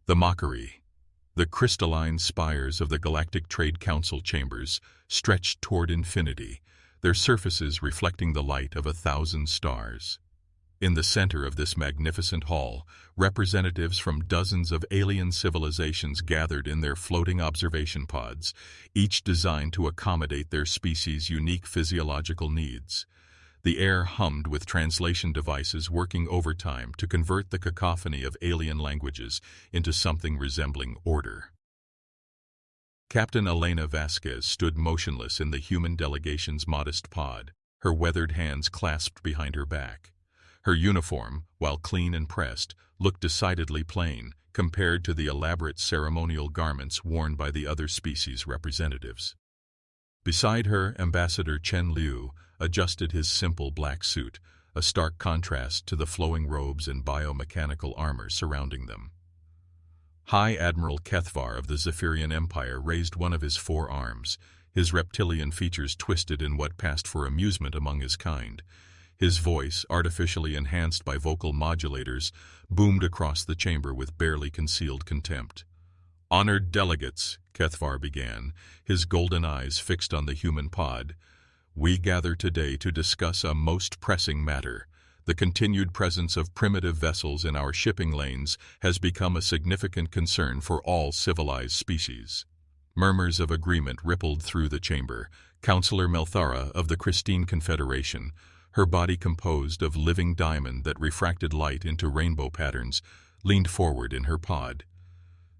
The mockery. The crystalline spires of the Galactic Trade Council chambers stretched toward infinity, their surfaces reflecting the light of 1,000 stars. In the center of this magnificent hall, representatives from dozens of alien civilizations gathered in their floating observation pods, each designed to accommodate their species' unique physiological needs. The air hummed with translation devices working overtime to convert the cacophony of alien languages into something resembling order. Captain Elena Vasquez stood motionless in the human delegation's modest pod, her weathered hands clasped behind her back. Her uniform, while clean and pressed, looked decidedly plain compared to the elaborate ceremonial garments worn by the other species' representatives. Beside her, Ambassador Chen Liu adjusted his simple black suit, a stark contrast to the flowing robes and biomechanical armor surrounding them. High Admiral Kethvar of the Zephyrian Empire raised one of his forearms, his reptilian features twisted in what passed for amusement among his kind. His voice, artificially enhanced by vocal modulators, boomed across the chamber with barely concealed contempt. "Honored delegates," Kethvar began, his golden eyes fixed on the human pod, "we gather today to discuss a most pressing matter. The continued presence of primitive vessels in our shipping lanes has become a significant concern for all civilized species." Murmurs of agreement rippled through the chamber. Counselor Melthara of the Christine Confederation, her body composed of living diamond that refracted light into rainbow patterns, leaned forward in her pod.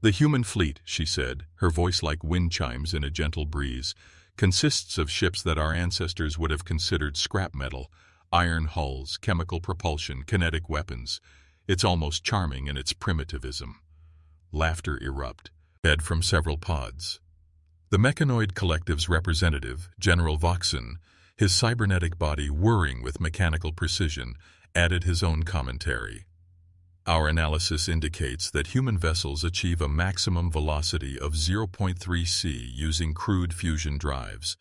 "The human fleet," she said, her voice like wind chimes in a gentle breeze, "consists of ships that our ancestors would have considered scrap metal, iron hulls, chemical propulsion, kinetic weapons. It's almost charming in its primitivism." Laughter erupted from several pods. The Mechanoid Collective's representative, General Voxen, his cybernetic body whirring with mechanical precision, added his own commentary. "Our analysis indicates that human vessels achieve a maximum velocity of 0.3 c using crude fusion drives.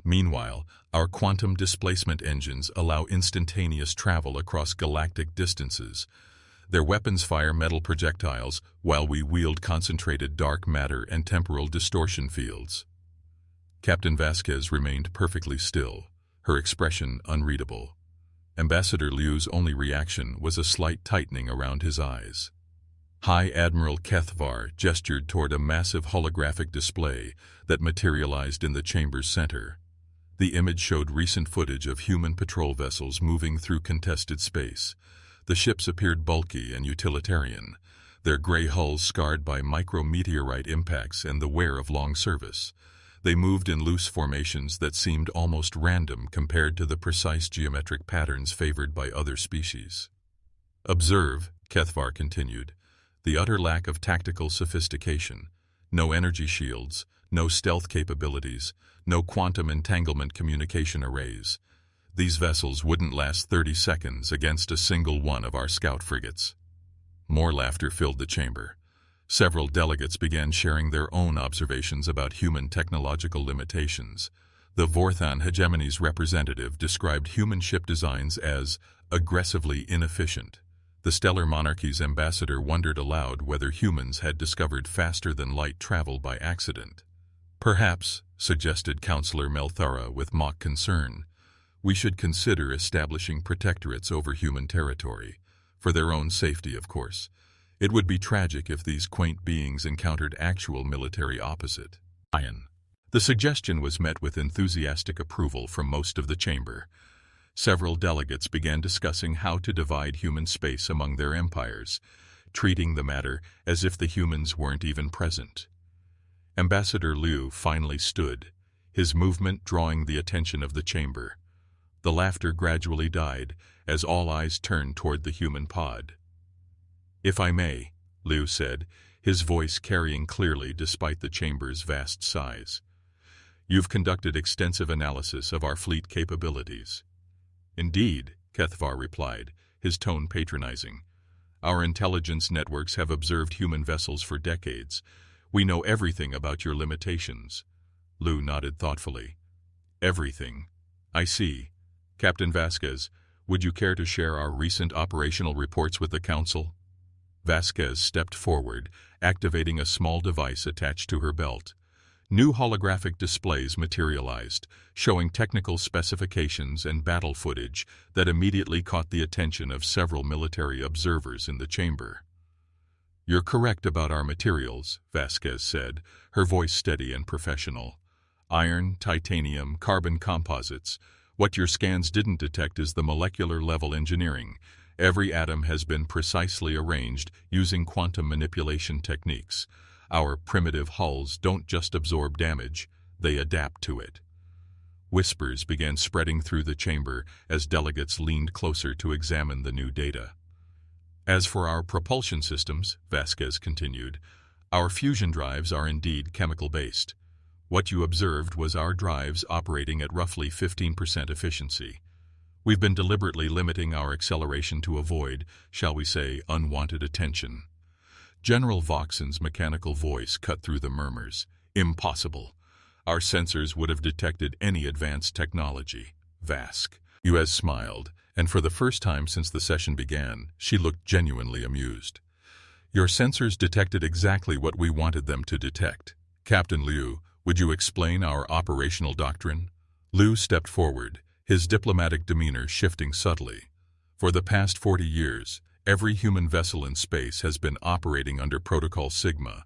Meanwhile, our quantum displacement engines allow instantaneous travel across galactic distances. Their weapons fire metal projectiles, while we wield concentrated dark matter and temporal distortion fields." Captain Vasquez remained perfectly still, her expression unreadable. Ambassador Liu's only reaction was a slight tightening around his eyes. High Admiral Kethvar gestured toward a massive holographic display that materialized in the chamber's center. The image showed recent footage of human patrol vessels moving through contested space. The ships appeared bulky and utilitarian, their gray hulls scarred by micrometeorite impacts and the wear of long service. They moved in loose formations that seemed almost random compared to the precise geometric patterns favored by other species. "Observe," Kethvar continued, "the utter lack of tactical sophistication. No energy shields, no stealth capabilities, no quantum entanglement communication arrays. These vessels wouldn't last 30 seconds against a single one of our scout frigates." More laughter filled the chamber. Several delegates began sharing their own observations about human technological limitations. The Vorthan hegemony's representative described human ship designs as aggressively inefficient. The Stellar Monarchy's ambassador wondered aloud whether humans had discovered faster-than-light travel by accident. "Perhaps," suggested Counselor Melthara with mock concern, "we should consider establishing protectorates over human territory. For their own safety, of course. It would be tragic if these quaint beings encountered actual military opposition." The suggestion was met with enthusiastic approval from most of the chamber. Several delegates began discussing how to divide human space among their empires, treating the matter as if the humans weren't even present. Ambassador Liu finally stood, his movement drawing the attention of the chamber. The laughter gradually died as all eyes turned toward the human pod. "If I may," Liu said, his voice carrying clearly despite the chamber's vast size. "You've conducted extensive analysis of our fleet capabilities." "Indeed," Kethvar replied, his tone patronizing. "Our intelligence networks have observed human vessels for decades. We know everything about your limitations." Liu nodded thoughtfully. "Everything. I see. Captain Vasquez, would you care to share our recent operational reports with the Council?" Vasquez stepped forward, activating a small device attached to her belt. New holographic displays materialized, showing technical specifications and battle footage that immediately caught the attention of several military observers in the chamber. "You're correct about our materials," Vasquez said, her voice steady and professional. "Iron, titanium, carbon composites. What your scans didn't detect is the molecular-level engineering. Every atom has been precisely arranged using quantum manipulation techniques. Our primitive hulls don't just absorb damage, they adapt to it." Whispers began spreading through the chamber as delegates leaned closer to examine the new data. "As for our propulsion systems," Vasquez continued, "our fusion drives are indeed chemical-based. What you observed was our drives operating at roughly 15% efficiency. We've been deliberately limiting our acceleration to avoid, shall we say, unwanted attention." General Voxen's mechanical voice cut through the murmurs. "Impossible. Our sensors would have detected any advanced technology." Vask. U.S. smiled, and for the first time since the session began, she looked genuinely amused. "Your sensors detected exactly what we wanted them to detect. Captain Liu, would you explain our operational doctrine?" Liu stepped forward, his diplomatic demeanor shifting subtly. "For the past 40 years, every human vessel in space has been operating under Protocol Sigma,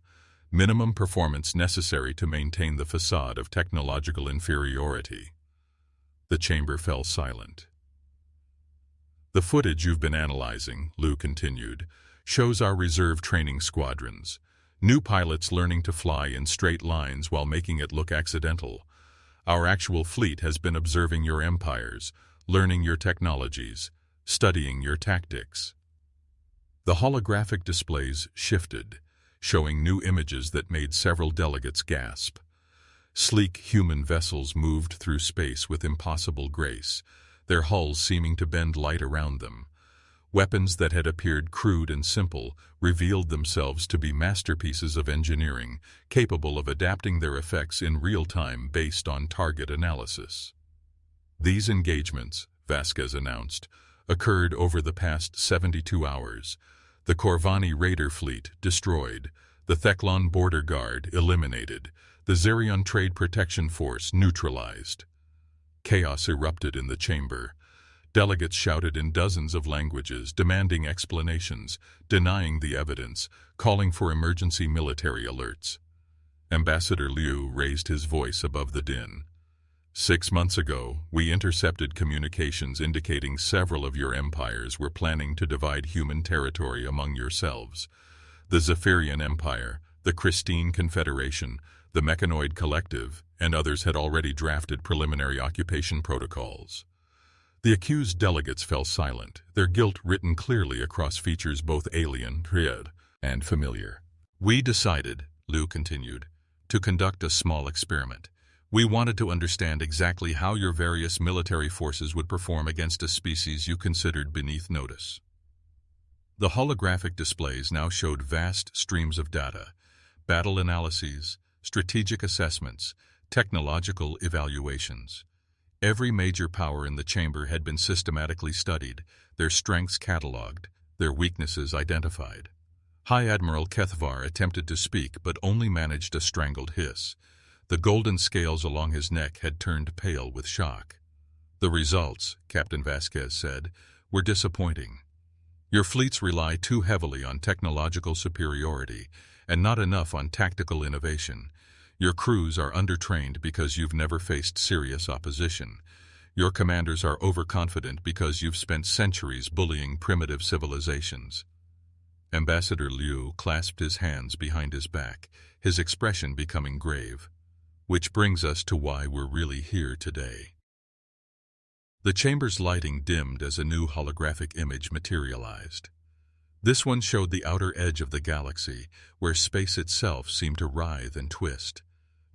minimum performance necessary to maintain the facade of technological inferiority." The chamber fell silent. "The footage you've been analyzing," Liu continued, "shows our reserve training squadrons. New pilots learning to fly in straight lines while making it look accidental. Our actual fleet has been observing your empires, learning your technologies, studying your tactics." The holographic displays shifted, showing new images that made several delegates gasp. Sleek human vessels moved through space with impossible grace, their hulls seeming to bend light around them. Weapons that had appeared crude and simple revealed themselves to be masterpieces of engineering, capable of adapting their effects in real time based on target analysis. "These engagements," Vasquez announced, "occurred over the past 72 hours. The Corvani raider fleet destroyed, the Theclon border guard eliminated, the Zerion Trade Protection Force neutralized." Chaos erupted in the chamber. Delegates shouted in dozens of languages, demanding explanations, denying the evidence, calling for emergency military alerts. Ambassador Liu raised his voice above the din. "6 months ago, we intercepted communications indicating several of your empires were planning to divide human territory among yourselves. The Zephyrian Empire, the Christine Confederation, the Mechanoid Collective, and others had already drafted preliminary occupation protocols." The accused delegates fell silent, their guilt written clearly across features both alien, and familiar. "We decided," Liu continued, "to conduct a small experiment. We wanted to understand exactly how your various military forces would perform against a species you considered beneath notice." The holographic displays now showed vast streams of data, battle analyses, strategic assessments, technological evaluations. Every major power in the chamber had been systematically studied, their strengths catalogued, their weaknesses identified. High Admiral Kethvar attempted to speak but only managed a strangled hiss. The golden scales along his neck had turned pale with shock. "The results," Captain Vasquez said, "were disappointing. Your fleets rely too heavily on technological superiority and not enough on tactical innovation. Your crews are undertrained because you've never faced serious opposition. Your commanders are overconfident because you've spent centuries bullying primitive civilizations." Ambassador Liu clasped his hands behind his back, his expression becoming grave. "Which brings us to why we're really here today." The chamber's lighting dimmed as a new holographic image materialized. This one showed the outer edge of the galaxy, where space itself seemed to writhe and twist.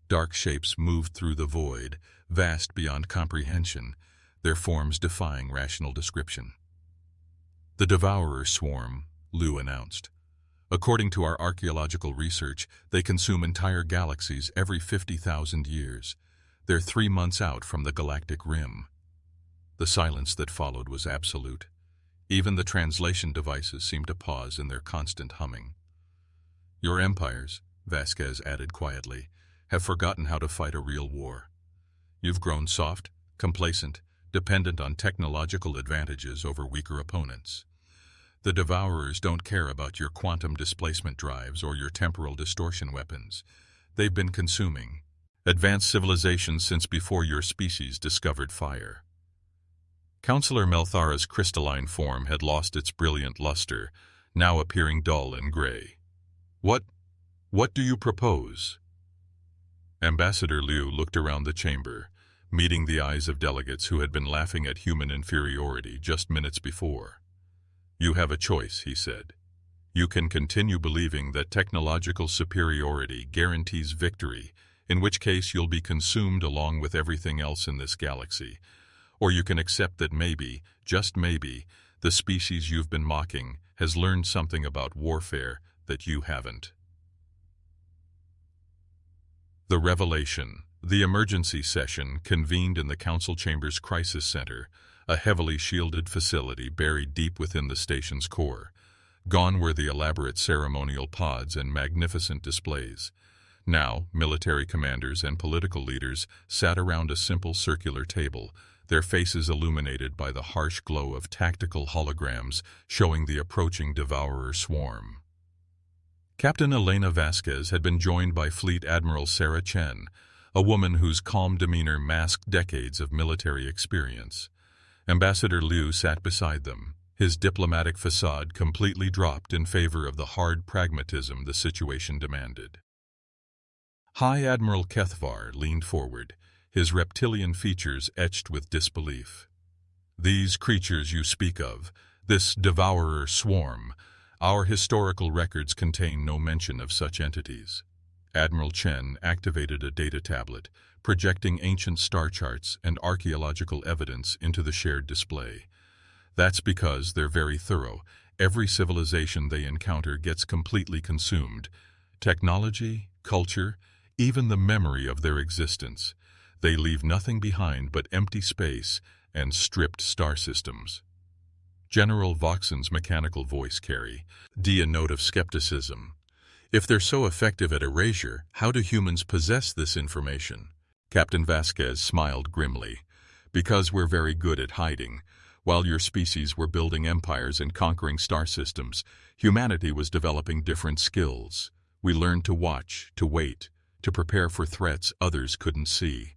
Dark shapes moved through the void, vast beyond comprehension, their forms defying rational description. "The Devourer Swarm," Liu announced. "According to our archaeological research, they consume entire galaxies every 50,000 years. They're 3 months out from the galactic rim." The silence that followed was absolute. Even the translation devices seemed to pause in their constant humming. Your empires, Vasquez added quietly, have forgotten how to fight a real war. You've grown soft, complacent, dependent on technological advantages over weaker opponents. The Devourers don't care about your quantum displacement drives or your temporal distortion weapons. They've been consuming advanced civilizations since before your species discovered fire. Counselor Melthara's crystalline form had lost its brilliant luster, now appearing dull and gray. What do you propose? Ambassador Liu looked around the chamber, meeting the eyes of delegates who had been laughing at human inferiority just minutes before. You have a choice, he said. You can continue believing that technological superiority guarantees victory, in which case you'll be consumed along with everything else in this galaxy. Or you can accept that maybe, just maybe, the species you've been mocking has learned something about warfare that you haven't. The revelation. The emergency session convened in the Council Chamber's Crisis Center, a heavily shielded facility buried deep within the station's core. Gone were the elaborate ceremonial pods and magnificent displays. Now, military commanders and political leaders sat around a simple circular table, their faces illuminated by the harsh glow of tactical holograms showing the approaching Devourer swarm. Captain Elena Vasquez had been joined by Fleet Admiral Sarah Chen, a woman whose calm demeanor masked decades of military experience. Ambassador Liu sat beside them, his diplomatic facade completely dropped in favor of the hard pragmatism the situation demanded. High Admiral Kethvar leaned forward, his reptilian features etched with disbelief. These creatures you speak of, this Devourer swarm, our historical records contain no mention of such entities. Admiral Chen activated a data tablet, projecting ancient star charts and archaeological evidence into the shared display. That's because they're very thorough. Every civilization they encounter gets completely consumed. Technology, culture, even the memory of their existence. They leave nothing behind but empty space and stripped star systems. General Voxen's mechanical voice carried a note of skepticism. If they're so effective at erasure, how do humans possess this information? Captain Vasquez smiled grimly. Because we're very good at hiding. While your species were building empires and conquering star systems, humanity was developing different skills. We learned to watch, to wait, to prepare for threats others couldn't see.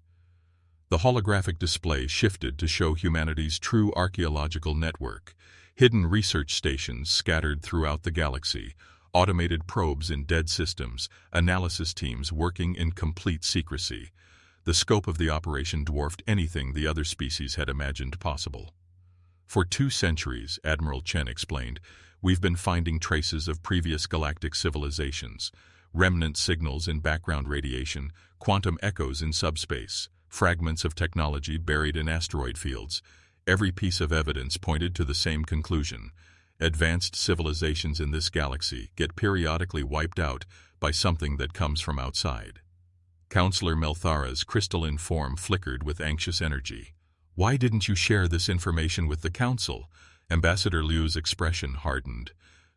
The holographic display shifted to show humanity's true archaeological network. Hidden research stations scattered throughout the galaxy, automated probes in dead systems, analysis teams working in complete secrecy. The scope of the operation dwarfed anything the other species had imagined possible. For 2 centuries, Admiral Chen explained, we've been finding traces of previous galactic civilizations, remnant signals in background radiation, quantum echoes in subspace, fragments of technology buried in asteroid fields. Every piece of evidence pointed to the same conclusion. Advanced civilizations in this galaxy get periodically wiped out by something that comes from outside. Counselor Melthara's crystalline form flickered with anxious energy. Why didn't you share this information with the Council? Ambassador Liu's expression hardened.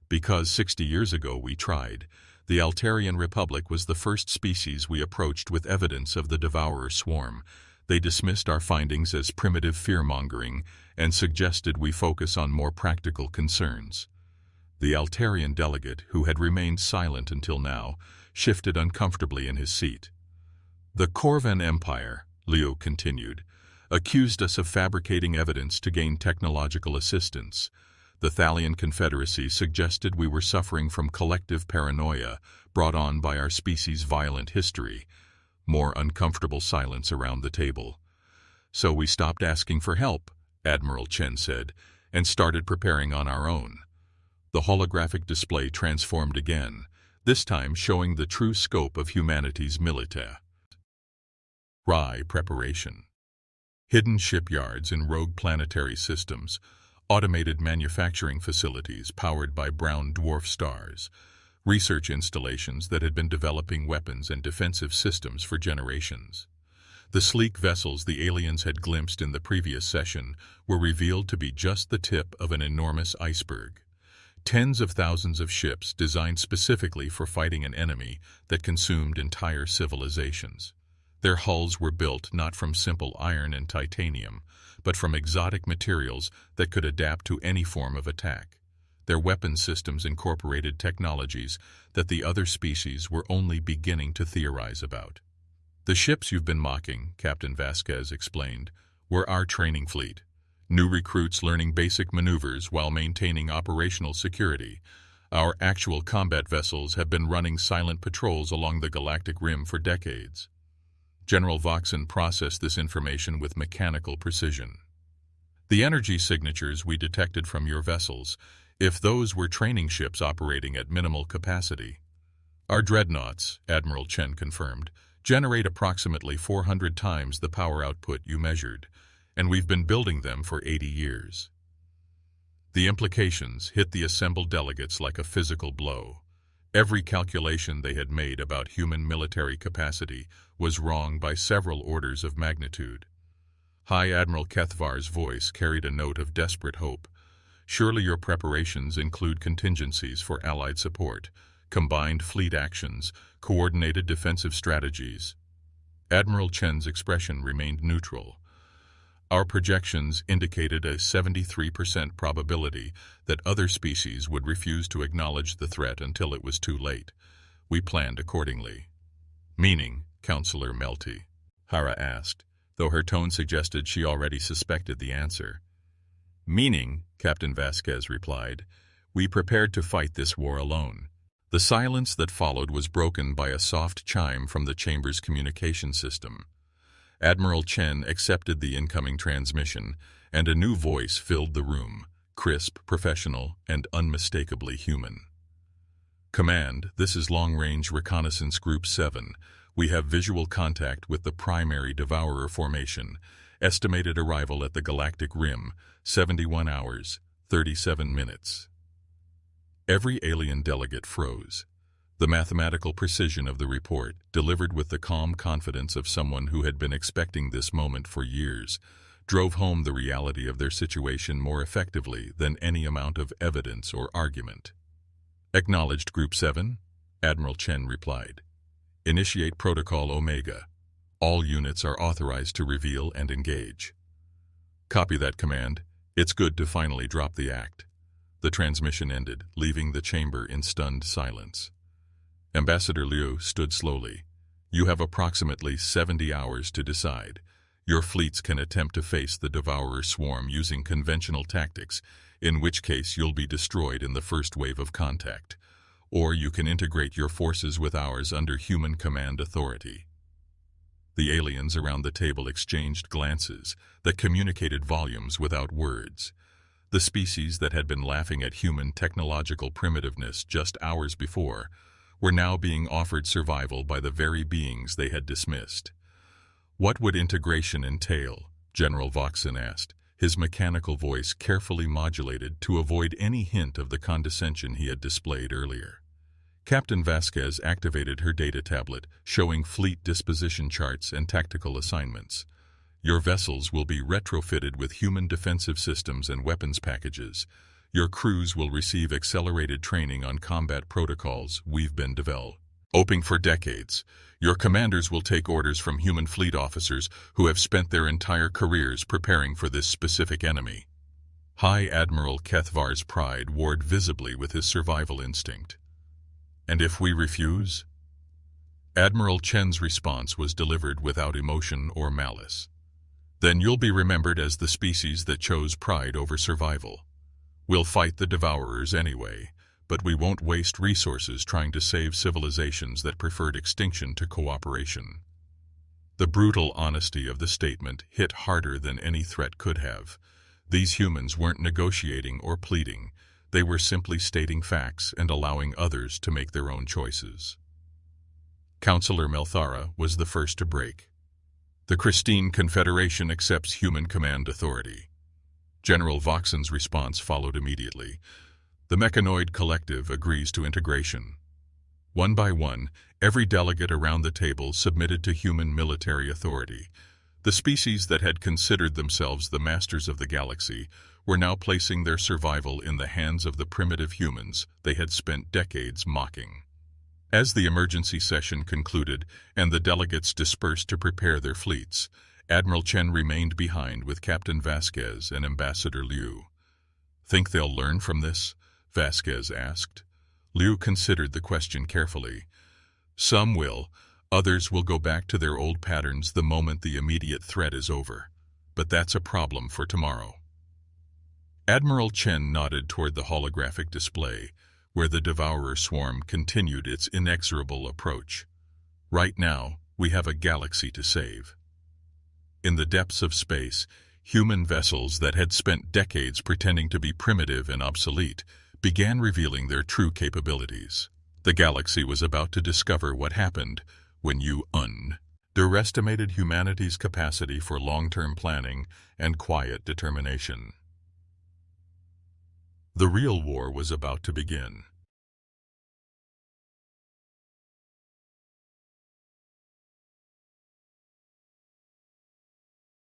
Because 60 years ago we tried. The Altarian Republic was the first species we approached with evidence of the Devourer swarm. They dismissed our findings as primitive fear-mongering and suggested we focus on more practical concerns. The Altarian delegate, who had remained silent until now, shifted uncomfortably in his seat. The Corvan Empire, Liu continued, accused us of fabricating evidence to gain technological assistance. The Thalian Confederacy suggested we were suffering from collective paranoia brought on by our species' violent history. More uncomfortable silence around the table. So we stopped asking for help, Admiral Chen said, and started preparing on our own. The holographic display transformed again, this time showing the true scope of humanity's militaire. Preparation. Hidden shipyards in rogue planetary systems, automated manufacturing facilities powered by brown dwarf stars, research installations that had been developing weapons and defensive systems for generations. The sleek vessels the aliens had glimpsed in the previous session were revealed to be just the tip of an enormous iceberg. Tens of thousands of ships designed specifically for fighting an enemy that consumed entire civilizations. Their hulls were built not from simple iron and titanium, but from exotic materials that could adapt to any form of attack. Their weapon systems incorporated technologies that the other species were only beginning to theorize about. "The ships you've been mocking," Captain Vasquez explained, "were our training fleet. New recruits learning basic maneuvers while maintaining operational security. Our actual combat vessels have been running silent patrols along the galactic rim for decades." General Voxen processed this information with mechanical precision. "The energy signatures we detected from your vessels, if those were training ships operating at minimal capacity." "Our dreadnoughts," Admiral Chen confirmed, "generate approximately 400 times the power output you measured, and we've been building them for 80 years. The implications hit the assembled delegates like a physical blow. Every calculation they had made about human military capacity was wrong by several orders of magnitude. High Admiral Kethvar's voice carried a note of desperate hope. "Surely your preparations include contingencies for Allied support, combined fleet actions, coordinated defensive strategies." Admiral Chen's expression remained neutral. "Our projections indicated a 73% probability that other species would refuse to acknowledge the threat until it was too late. We planned accordingly." "Meaning, Counselor Melty?" Hara asked, though her tone suggested she already suspected the answer. "Meaning," Captain Vasquez replied, "we prepared to fight this war alone." The silence that followed was broken by a soft chime from the chamber's communication system. Admiral Chen accepted the incoming transmission, and a new voice filled the room, crisp, professional, and unmistakably human. "Command, this is Long-Range Reconnaissance Group 7. We have visual contact with the primary Devourer formation. Estimated arrival at the galactic rim, 71 hours, 37 minutes. Every alien delegate froze. The mathematical precision of the report, delivered with the calm confidence of someone who had been expecting this moment for years, drove home the reality of their situation more effectively than any amount of evidence or argument. "Acknowledged, Group 7, Admiral Chen replied. "Initiate Protocol Omega. All units are authorized to reveal and engage." "Copy that, Command. It's good to finally drop the act." The transmission ended, leaving the chamber in stunned silence. Ambassador Liu stood slowly. "You have approximately 70 hours to decide. Your fleets can attempt to face the Devourer swarm using conventional tactics, in which case you'll be destroyed in the first wave of contact. Or you can integrate your forces with ours under human command authority." The aliens around the table exchanged glances that communicated volumes without words. The species that had been laughing at human technological primitiveness just hours before were now being offered survival by the very beings they had dismissed. "What would integration entail?" General Voxen asked, his mechanical voice carefully modulated to avoid any hint of the condescension he had displayed earlier. Captain Vasquez activated her data tablet, showing fleet disposition charts and tactical assignments. "Your vessels will be retrofitted with human defensive systems and weapons packages. Your crews will receive accelerated training on combat protocols we've been developing for decades. Your commanders will take orders from human fleet officers who have spent their entire careers preparing for this specific enemy." High Admiral Kethvar's pride warred visibly with his survival instinct. "And if we refuse?" Admiral Chen's response was delivered without emotion or malice. "Then you'll be remembered as the species that chose pride over survival. We'll fight the Devourers anyway, but we won't waste resources trying to save civilizations that preferred extinction to cooperation." The brutal honesty of the statement hit harder than any threat could have. These humans weren't negotiating or pleading. They were simply stating facts and allowing others to make their own choices. Counselor Melthara was the first to break. "The Christine Confederation accepts human command authority." General Voxen's response followed immediately. "The Mechanoid Collective agrees to integration." One by one, every delegate around the table submitted to human military authority. The species that had considered themselves the masters of the galaxy were now placing their survival in the hands of the primitive humans they had spent decades mocking. As the emergency session concluded and the delegates dispersed to prepare their fleets, Admiral Chen remained behind with Captain Vasquez and Ambassador Liu. "Think they'll learn from this?" Vasquez asked. Liu considered the question carefully. "Some will. Others will go back to their old patterns the moment the immediate threat is over. But that's a problem for tomorrow." Admiral Chen nodded toward the holographic display, where the Devourer swarm continued its inexorable approach. "Right now, we have a galaxy to save." In the depths of space, human vessels that had spent decades pretending to be primitive and obsolete began revealing their true capabilities. The galaxy was about to discover what happened when you underestimated humanity's capacity for long-term planning and quiet determination. The real war was about to begin.